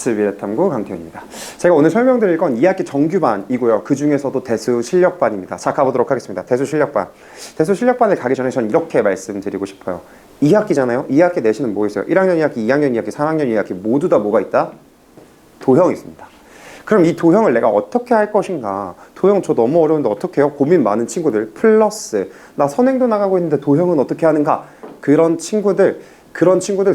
매트 미래탐구 강태현입니다. 제가 오늘 설명드릴 건 2학기 정규반이고요. 그 중에서도 대수 실력반입니다. 자, 가보도록 하겠습니다. 대수 실력반. 대수 실력반에 가기 전에 저는 이렇게 말씀드리고 싶어요. 2학기잖아요. 2학기 내신은 뭐 있어요? 1학년 2학기, 2학년 2학기, 3학년 2학기 모두 다 뭐가 있다? 도형이 있습니다. 그럼 이 도형을 내가 어떻게 할 것인가? 도형 저 너무 어려운데 어떻게 해요? 고민 많은 친구들 플러스 나 선행도 나가고 있는데 도형은 어떻게 하는가? 그런 친구들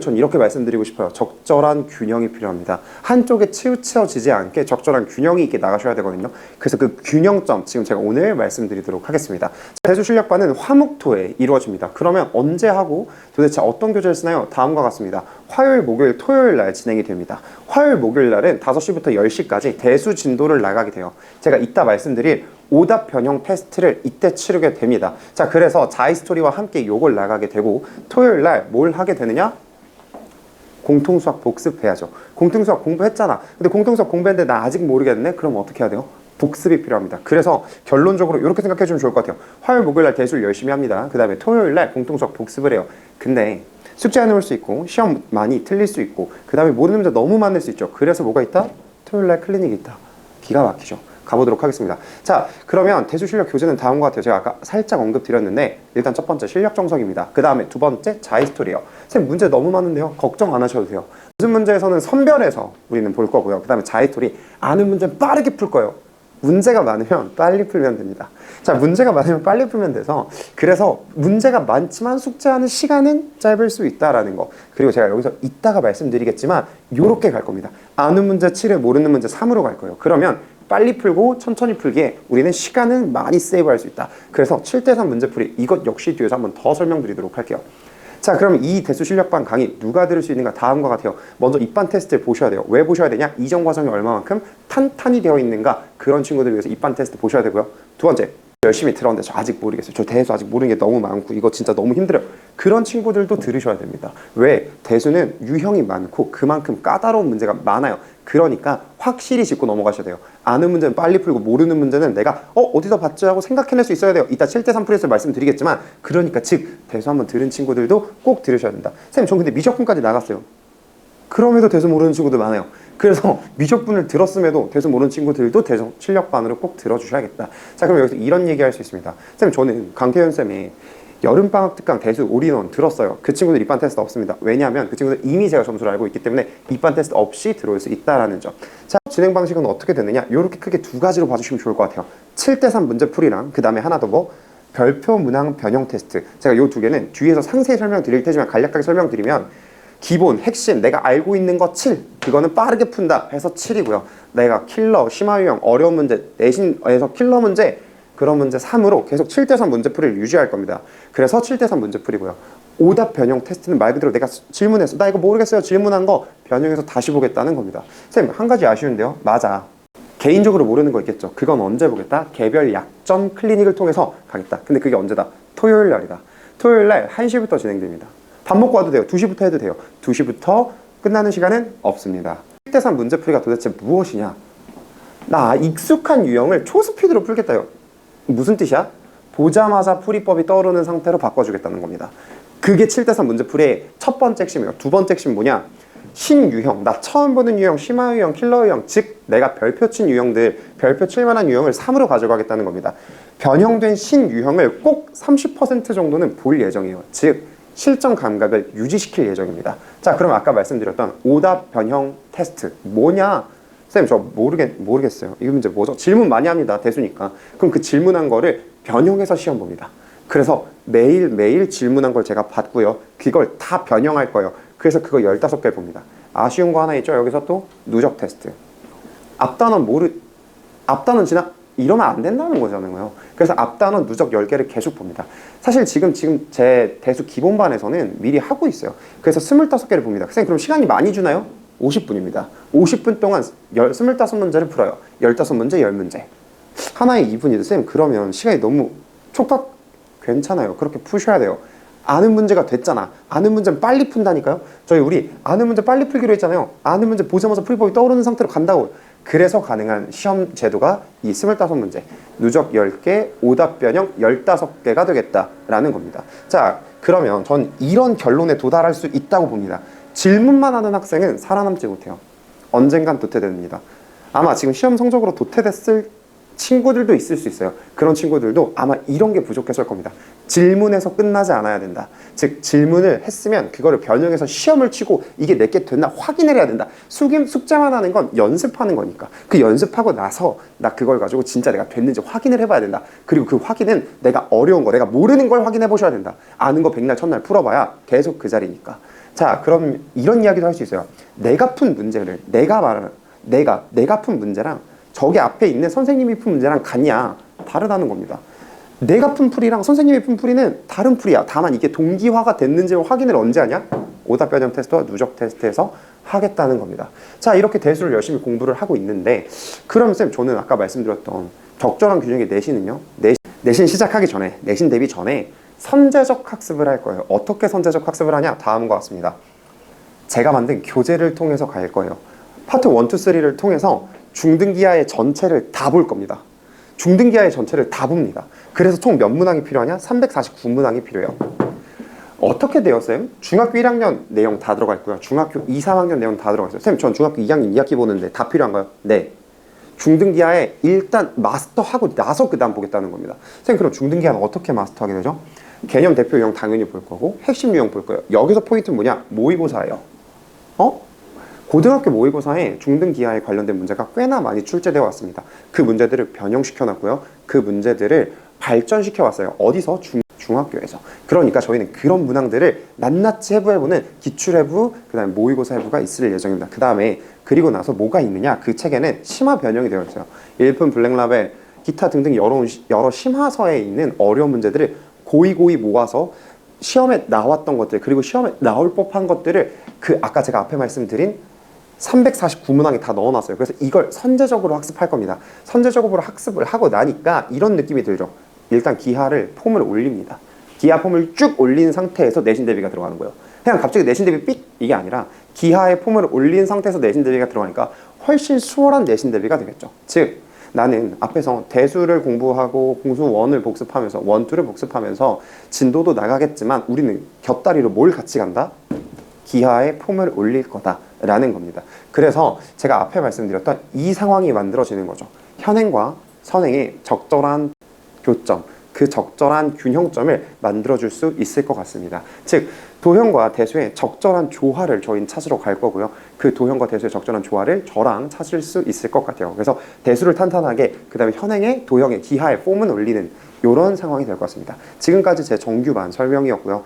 전 이렇게 말씀드리고 싶어요. 적절한 균형이 필요합니다. 한쪽에 치우쳐지지 않게 적절한 균형이 있게 나가셔야 되거든요. 그래서 그 균형점 지금 제가 오늘 말씀드리도록 하겠습니다. 대수 실력반은 화목토에 이루어집니다. 그러면 언제 하고 도대체 어떤 교재를 쓰나요? 다음과 같습니다. 화요일, 목요일, 토요일 날 진행이 됩니다. 화요일, 목요일 날은 5시부터 10시까지 대수 진도를 나가게 돼요. 제가 이따 말씀드릴 오답 변형 테스트를 이때 치르게 됩니다. 자, 그래서 자이스토리와 함께 요걸 나가게 되고 토요일 날 뭘 하게 되느냐? 공통수학 복습해야죠. 공통수학 공부했잖아. 근데 공통수학 공부했는데 나 아직 모르겠네? 그럼 어떻게 해야 돼요? 복습이 필요합니다. 그래서 결론적으로 이렇게 생각해 주면 좋을 것 같아요. 화요일, 목요일 날 대수를 열심히 합니다. 그 다음에 토요일 날 공통수학 복습을 해요. 근데 숙제 안 해올 수 있고 시험 많이 틀릴 수 있고 그 다음에 모르는 문제 너무 많을 수 있죠. 그래서 뭐가 있다? 토요일 날 클리닉이 있다. 기가 막히죠. 가보도록 하겠습니다. 자, 그러면 대수 실력 교재는 다음과 같아요. 제가 아까 살짝 언급 드렸는데 일단 첫 번째 실력 정석입니다. 그 다음에 두 번째 자이스토리예요. 선생님 문제 너무 많은데요. 걱정 안 하셔도 돼요. 무슨 문제에서는 선별해서 우리는 볼 거고요. 그 다음에 자이스토리 아는 문제는 빠르게 풀 거예요. 문제가 많으면 빨리 풀면 됩니다. 자, 문제가 많으면 빨리 풀면 돼서 그래서 문제가 많지만 숙제하는 시간은 짧을 수 있다라는 거. 그리고 제가 여기서 이따가 말씀드리겠지만 요렇게 갈 겁니다. 아는 문제 7에 모르는 문제 3으로 갈 거예요. 그러면 빨리 풀고 천천히 풀기에 우리는 시간을 많이 세이브할 수 있다. 그래서 7대3 문제풀이 이것 역시 뒤에서 한번 더 설명드리도록 할게요. 자, 그럼 이 대수 실력반 강의 누가 들을 수 있는가? 다음과 같아요. 먼저 입반 테스트를 보셔야 돼요. 왜 보셔야 되냐? 이전 과정이 얼마만큼 탄탄히 되어 있는가? 그런 친구들 위해서 입반 테스트 보셔야 되고요. 두 번째, 열심히 들었는데 저 아직 모르겠어요. 저 대수 아직 모르는 게 너무 많고 이거 진짜 너무 힘들어요. 그런 친구들도 들으셔야 됩니다. 왜? 대수는 유형이 많고 그만큼 까다로운 문제가 많아요. 그러니까 확실히 짚고 넘어가셔야 돼요. 아는 문제는 빨리 풀고 모르는 문제는 내가 어디서 봤지 하고 생각해낼 수 있어야 돼요. 이따 7대3 프레스 말씀드리겠지만 그러니까 즉 대수 한번 들은 친구들도 꼭 들으셔야 된다. 선생님 전 근데 미적분까지 나갔어요. 그럼에도 대수 모르는 친구들 많아요. 그래서 미적분을 들었음에도 대수 모르는 친구들도 대수 실력반으로 꼭 들어주셔야겠다. 자, 그럼 여기서 이런 얘기 할 수 있습니다. 선생님 저는 강태현 쌤이 여름방학 특강 대수 올인원 들었어요. 그 친구들 입반 테스트 없습니다. 왜냐하면 그 친구들 이미 제가 점수를 알고 있기 때문에 입반 테스트 없이 들어올 수 있다라는 점. 자, 진행 방식은 어떻게 되느냐? 이렇게 크게 두 가지로 봐주시면 좋을 것 같아요. 7대3 문제풀이랑 그 다음에 하나 더 뭐? 별표 문항 변형 테스트. 제가 이 두 개는 뒤에서 상세히 설명드릴 테지만 간략하게 설명드리면 기본, 핵심, 내가 알고 있는 거 7. 그거는 빠르게 푼다 해서 7이고요. 내가 킬러, 심화 유형, 어려운 문제, 내신에서 킬러 문제 그런 문제 3으로 계속 7대3 문제풀이를 유지할 겁니다. 그래서 7대3 문제풀이고요. 오답 변형 테스트는 말 그대로 내가 질문했어. 나 이거 모르겠어요. 질문한 거 변형해서 다시 보겠다는 겁니다. 선생님 한 가지 아쉬운데요. 맞아. 개인적으로 모르는 거 있겠죠. 그건 언제 보겠다? 개별 약점 클리닉을 통해서 가겠다. 근데 그게 언제다? 토요일 날이다. 토요일 날 1시부터 진행됩니다. 밥 먹고 와도 돼요. 2시부터 해도 돼요. 2시부터 끝나는 시간은 없습니다. 7대3 문제풀이가 도대체 무엇이냐? 나 익숙한 유형을 초스피드로 풀겠다요. 무슨 뜻이야? 보자마자 풀이법이 떠오르는 상태로 바꿔주겠다는 겁니다. 그게 7대3 문제풀이의 첫 번째 핵심이에요. 두 번째 핵심 뭐냐? 신유형, 나 처음 보는 유형, 심화 유형, 킬러 유형, 즉 내가 별표 친 유형들, 별표 칠만한 유형을 3으로 가져가겠다는 겁니다. 변형된 신유형을 꼭 30% 정도는 볼 예정이에요. 즉 실전 감각을 유지시킬 예정입니다. 자, 그럼 아까 말씀드렸던 오답 변형 테스트 뭐냐? 선생님 저 모르겠어요. 이 문제 뭐죠? 질문 많이 합니다. 대수니까. 그럼 그 질문한 거를 변형해서 시험 봅니다. 그래서 매일매일 질문한 걸 제가 받고요. 그걸 다 변형할 거예요. 그래서 그거 15개 봅니다. 아쉬운 거 하나 있죠? 여기서 또 누적 테스트. 앞단원 이러면 안 된다는 거잖아요. 그래서 앞단원 누적 10개를 계속 봅니다. 사실 지금 제 대수 기본반에서는 미리 하고 있어요. 그래서 25개를 봅니다. 선생님 그럼 시간이 많이 주나요? 50분입니다. 50분 동안 25문제를 풀어요. 15문제, 10문제. 하나에 2분이죠. 선생님 그러면 시간이 너무 촉박 괜찮아요. 그렇게 푸셔야 돼요. 아는 문제가 됐잖아. 아는 문제는 빨리 푼다니까요. 우리 아는 문제 빨리 풀기로 했잖아요. 아는 문제 보자마자 풀이법이 떠오르는 상태로 간다고. 그래서 가능한 시험 제도가 이 25문제, 누적 10개, 오답 변형 15개가 되겠다라는 겁니다. 자, 그러면 전 이런 결론에 도달할 수 있다고 봅니다. 질문만 하는 학생은 살아남지 못해요. 언젠간 도태됩니다. 아마 지금 시험 성적으로 도태됐을 친구들도 있을 수 있어요. 그런 친구들도 아마 이런 게 부족했을 겁니다. 질문에서 끝나지 않아야 된다. 즉 질문을 했으면 그거를 변형해서 시험을 치고 이게 내게 됐나 확인을 해야 된다. 숙제만 하는 건 연습하는 거니까 그 연습하고 나서 나 그걸 가지고 진짜 내가 됐는지 확인을 해봐야 된다. 그리고 그 확인은 내가 어려운 거, 내가 모르는 걸 확인해 보셔야 된다. 아는 거 백날 첫날 풀어봐야 계속 그 자리니까. 자, 그럼 이런 이야기도 할 수 있어요. 내가 푼 문제를 내가 푼 문제랑 저기 앞에 있는 선생님이 푼 문제랑 같냐? 다르다는 겁니다. 내가 푼 풀이랑 선생님이 푼 풀이는 다른 풀이야. 다만 이게 동기화가 됐는지를 확인을 언제 하냐? 오답 변형 테스트와 누적 테스트에서 하겠다는 겁니다. 자, 이렇게 대수를 열심히 공부를 하고 있는데 그럼 쌤, 저는 아까 말씀드렸던 적절한 균형의 내신은요? 내신 시작하기 전에, 내신 대비 전에 선제적 학습을 할 거예요. 어떻게 선제적 학습을 하냐? 다음과 같습니다. 제가 만든 교재를 통해서 갈 거예요. 파트 1, 2, 3를 통해서 중등기하의 전체를 다 볼 겁니다. 중등기하의 전체를 다 봅니다. 그래서 총 몇 문항이 필요하냐? 349문항이 필요해요. 어떻게 돼요, 쌤? 중학교 1학년 내용 다 들어가 있고요. 중학교 2, 3학년 내용 다 들어가 있어요. 쌤, 전 중학교 2학년 2학기 보는데 다 필요한가요? 네. 중등기하에 일단 마스터하고 나서 그 다음 보겠다는 겁니다. 쌤, 그럼 중등기하는 어떻게 마스터하게 되죠? 개념 대표 유형 당연히 볼 거고 핵심 유형 볼 거예요. 여기서 포인트는 뭐냐? 모의고사예요. 고등학교 모의고사에 중등기하에 관련된 문제가 꽤나 많이 출제되어 왔습니다. 그 문제들을 변형시켜 놨고요. 그 문제들을 발전시켜 왔어요. 어디서? 중학교에서. 그러니까 저희는 그런 문항들을 낱낱이 해부해보는 기출해부, 그 다음에 모의고사 해부가 있을 예정입니다. 그 다음에 그리고 나서 뭐가 있느냐? 그 책에는 심화 변형이 되어 있어요. 일품, 블랙라벨, 기타 등등 여러 심화서에 있는 어려운 문제들을 고이 모아서 시험에 나왔던 것들, 그리고 시험에 나올 법한 것들을 그 아까 제가 앞에 말씀드린 349문항에 다 넣어놨어요. 그래서 이걸 선제적으로 학습할 겁니다. 선제적으로 학습을 하고 나니까 이런 느낌이 들죠. 일단 기하를 폼을 올립니다. 기하 폼을 쭉 올린 상태에서 내신 대비가 들어가는 거예요. 그냥 갑자기 내신 대비 삑 이게 아니라 기하의 폼을 올린 상태에서 내신 대비가 들어가니까 훨씬 수월한 내신 대비가 되겠죠. 즉 나는 앞에서 대수를 공부하고 공수 1을 복습하면서 1, 2를 복습하면서 진도도 나가겠지만 우리는 곁다리로 뭘 같이 간다? 기하의 폼을 올릴 거다라는 겁니다. 그래서 제가 앞에 말씀드렸던 이 상황이 만들어지는 거죠. 현행과 선행의 적절한 교점, 그 적절한 균형점을 만들어줄 수 있을 것 같습니다. 즉 도형과 대수의 적절한 조화를 저희는 찾으러 갈 거고요. 그 도형과 대수의 적절한 조화를 저랑 찾을 수 있을 것 같아요. 그래서 대수를 탄탄하게, 그 다음에 현행의 도형의 기하의 폼을 올리는 이런 상황이 될 것 같습니다. 지금까지 제 정규반 설명이었고요.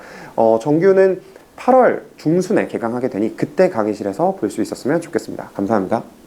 정규는 8월 중순에 개강하게 되니 그때 강의실에서 볼 수 있었으면 좋겠습니다. 감사합니다.